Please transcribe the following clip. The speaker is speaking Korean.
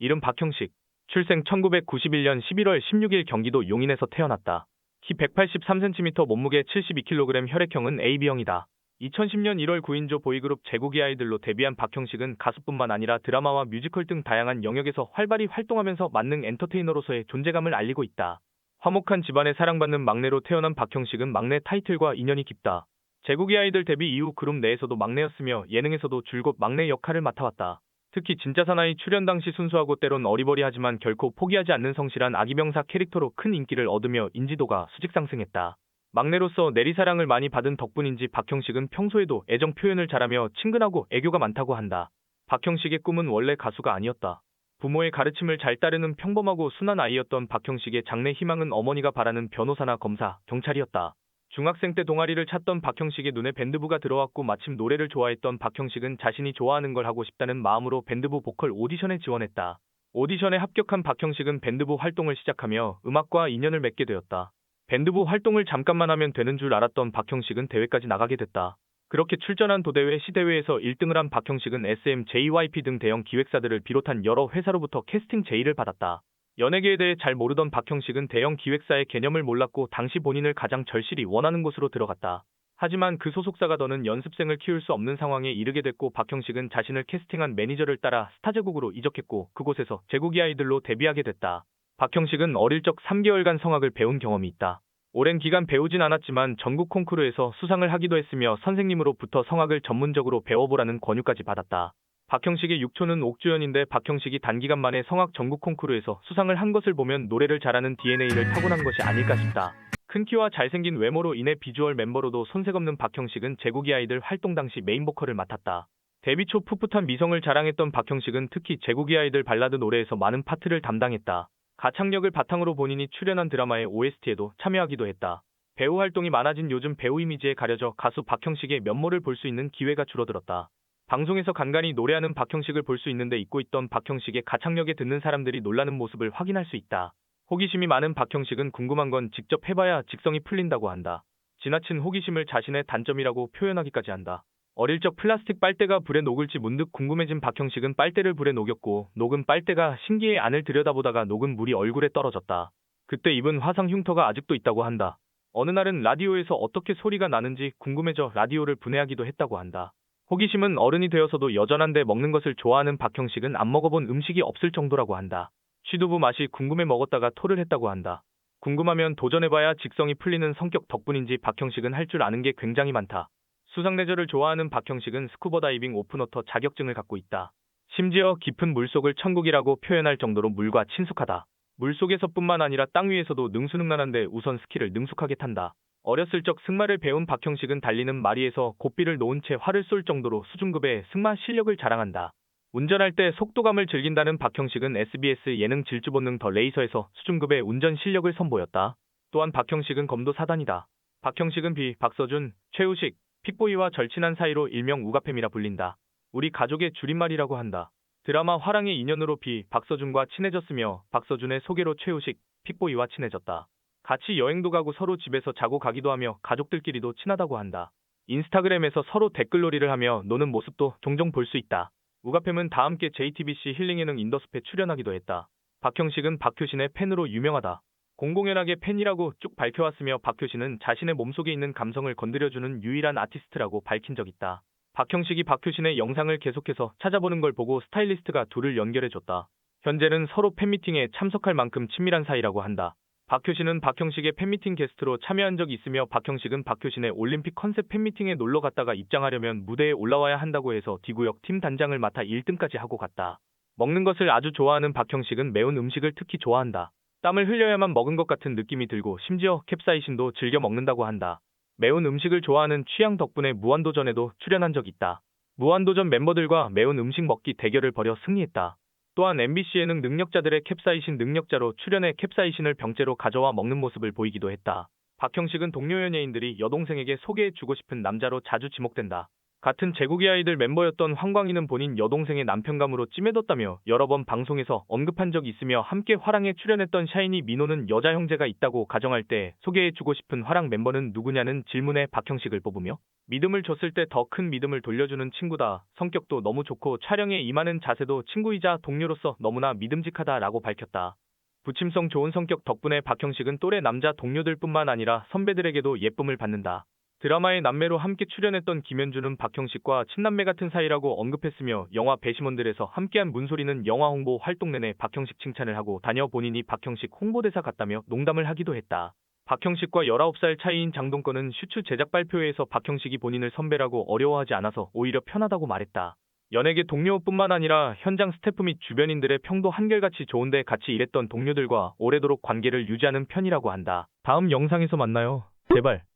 이름 박형식. 출생 1991년 11월 16일 경기도 용인에서 태어났다. 키 183cm, 몸무게 72kg, 혈액형은 AB형이다. 2010년 1월 9인조 보이그룹 제국이 아이들로 데뷔한 박형식은 가수뿐만 아니라 드라마와 뮤지컬 등 다양한 영역에서 활발히 활동하면서 만능 엔터테이너로서의 존재감을 알리고 있다. 화목한 집안에 사랑받는 막내로 태어난 박형식은 막내 타이틀과 인연이 깊다. 제국이 아이들 데뷔 이후 그룹 내에서도 막내였으며 예능에서도 줄곧 막내 역할을 맡아왔다. 특히 진짜 사나이 출연 당시 순수하고 때론 어리버리하지만 결코 포기하지 않는 성실한 아기병사 캐릭터로 큰 인기를 얻으며 인지도가 수직 상승했다. 막내로서 내리사랑을 많이 받은 덕분인지 박형식은 평소에도 애정 표현을 잘하며 친근하고 애교가 많다고 한다. 박형식의 꿈은 원래 가수가 아니었다. 부모의 가르침을 잘 따르는 평범하고 순한 아이였던 박형식의 장래 희망은 어머니가 바라는 변호사나 검사, 경찰이었다. 중학생 때 동아리를 찾던 박형식의 눈에 밴드부가 들어왔고 마침 노래를 좋아했던 박형식은 자신이 좋아하는 걸 하고 싶다는 마음으로 밴드부 보컬 오디션에 지원했다. 오디션에 합격한 박형식은 밴드부 활동을 시작하며 음악과 인연을 맺게 되었다. 밴드부 활동을 잠깐만 하면 되는 줄 알았던 박형식은 대회까지 나가게 됐다. 그렇게 출전한 도대회 시대회에서 1등을 한 박형식은 SM, JYP 등 대형 기획사들을 비롯한 여러 회사로부터 캐스팅 제의를 받았다. 연예계에 대해 잘 모르던 박형식은 대형 기획사의 개념을 몰랐고 당시 본인을 가장 절실히 원하는 곳으로 들어갔다. 하지만 그 소속사가 더는 연습생을 키울 수 없는 상황에 이르게 됐고 박형식은 자신을 캐스팅한 매니저를 따라 스타제국으로 이적했고 그곳에서 제국이 아이들로 데뷔하게 됐다. 박형식은 어릴 적 3개월간 성악을 배운 경험이 있다. 오랜 기간 배우진 않았지만 전국 콩쿠르에서 수상을 하기도 했으며 선생님으로부터 성악을 전문적으로 배워보라는 권유까지 받았다. 박형식의 육촌은 옥주현인데 박형식이 단기간 만에 성악 전국 콩쿠르에서 수상을 한 것을 보면 노래를 잘하는 DNA를 타고난 것이 아닐까 싶다. 큰 키와 잘생긴 외모로 인해 비주얼 멤버로도 손색 없는 박형식은 제국이 아이들 활동 당시 메인 보컬을 맡았다. 데뷔 초 풋풋한 미성을 자랑했던 박형식은 특히 제국이 아이들 발라드 노래에서 많은 파트를 담당했다. 가창력을 바탕으로 본인이 출연한 드라마의 OST에도 참여하기도 했다. 배우 활동이 많아진 요즘 배우 이미지에 가려져 가수 박형식의 면모를 볼 수 있는 기회가 줄어들었다. 방송에서 간간히 노래하는 박형식을 볼 수 있는데 잊고 있던 박형식의 가창력에 듣는 사람들이 놀라는 모습을 확인할 수 있다. 호기심이 많은 박형식은 궁금한 건 직접 해봐야 직성이 풀린다고 한다. 지나친 호기심을 자신의 단점이라고 표현하기까지 한다. 어릴 적 플라스틱 빨대가 불에 녹을지 문득 궁금해진 박형식은 빨대를 불에 녹였고 녹은 빨대가 신기해 안을 들여다보다가 녹은 물이 얼굴에 떨어졌다. 그때 입은 화상 흉터가 아직도 있다고 한다. 어느 날은 라디오에서 어떻게 소리가 나는지 궁금해져 라디오를 분해하기도 했다고 한다. 호기심은 어른이 되어서도 여전한데 먹는 것을 좋아하는 박형식은 안 먹어본 음식이 없을 정도라고 한다. 취두부 맛이 궁금해 먹었다가 토를 했다고 한다. 궁금하면 도전해봐야 직성이 풀리는 성격 덕분인지 박형식은 할 줄 아는 게 굉장히 많다. 수상레저를 좋아하는 박형식은 스쿠버 다이빙 오픈워터 자격증을 갖고 있다. 심지어 깊은 물속을 천국이라고 표현할 정도로 물과 친숙하다. 물속에서뿐만 아니라 땅 위에서도 능수능란한데 우선 스키를 능숙하게 탄다. 어렸을 적 승마를 배운 박형식은 달리는 마리에서 고삐를 놓은 채 활을 쏠 정도로 수준급의 승마 실력을 자랑한다. 운전할 때 속도감을 즐긴다는 박형식은 SBS 예능 질주본능 더 레이서에서 수준급의 운전 실력을 선보였다. 또한 박형식은 검도 사단이다. 박형식은 박서준, 최우식, 픽보이와 절친한 사이로 일명 우가팸이라 불린다. 우리 가족의 줄임말이라고 한다. 드라마 화랑의 인연으로 박서준과 친해졌으며 박서준의 소개로 최우식, 픽보이와 친해졌다. 같이 여행도 가고 서로 집에서 자고 가기도 하며 가족들끼리도 친하다고 한다. 인스타그램에서 서로 댓글놀이를 하며 노는 모습도 종종 볼 수 있다. 우가팸은 다 함께 JTBC 힐링 예능 인더숲에 출연하기도 했다. 박형식은 박효신의 팬으로 유명하다. 공공연하게 팬이라고 쭉 밝혀왔으며 박효신은 자신의 몸속에 있는 감성을 건드려주는 유일한 아티스트라고 밝힌 적 있다. 박형식이 박효신의 영상을 계속해서 찾아보는 걸 보고 스타일리스트가 둘을 연결해줬다. 현재는 서로 팬미팅에 참석할 만큼 친밀한 사이라고 한다. 박효신은 박형식의 팬미팅 게스트로 참여한 적이 있으며 박형식은 박효신의 올림픽 컨셉 팬미팅에 놀러 갔다가 입장하려면 무대에 올라와야 한다고 해서 D구역 팀 단장을 맡아 1등까지 하고 갔다. 먹는 것을 아주 좋아하는 박형식은 매운 음식을 특히 좋아한다. 땀을 흘려야만 먹은 것 같은 느낌이 들고 심지어 캡사이신도 즐겨 먹는다고 한다. 매운 음식을 좋아하는 취향 덕분에 무한도전에도 출연한 적 있다. 무한도전 멤버들과 매운 음식 먹기 대결을 벌여 승리했다. 또한 MBC 예능 능력자들의 캡사이신 능력자로 출연해 캡사이신을 병째로 가져와 먹는 모습을 보이기도 했다. 박형식은 동료 연예인들이 여동생에게 소개해주고 싶은 남자로 자주 지목된다. 같은 제국의 아이들 멤버였던 황광희는 본인 여동생의 남편감으로 찜해뒀다며 여러 번 방송에서 언급한 적이 있으며 함께 화랑에 출연했던 샤이니 민호는 여자 형제가 있다고 가정할 때 소개해주고 싶은 화랑 멤버는 누구냐는 질문에 박형식을 뽑으며 믿음을 줬을 때 더 큰 믿음을 돌려주는 친구다. 성격도 너무 좋고 촬영에 임하는 자세도 친구이자 동료로서 너무나 믿음직하다라고 밝혔다. 부침성 좋은 성격 덕분에 박형식은 또래 남자 동료들뿐만 아니라 선배들에게도 예쁨을 받는다. 드라마의 남매로 함께 출연했던 김현주는 박형식과 친남매 같은 사이라고 언급했으며 영화 배심원들에서 함께한 문소리는 영화 홍보 활동 내내 박형식 칭찬을 하고 다녀 본인이 박형식 홍보대사 같다며 농담을 하기도 했다. 박형식과 19살 차이인 장동건은 슈츠 제작 발표회에서 박형식이 본인을 선배라고 어려워하지 않아서 오히려 편하다고 말했다. 연예계 동료뿐만 아니라 현장 스태프 및 주변인들의 평도 한결같이 좋은데 같이 일했던 동료들과 오래도록 관계를 유지하는 편이라고 한다. 다음 영상에서 만나요. 제발.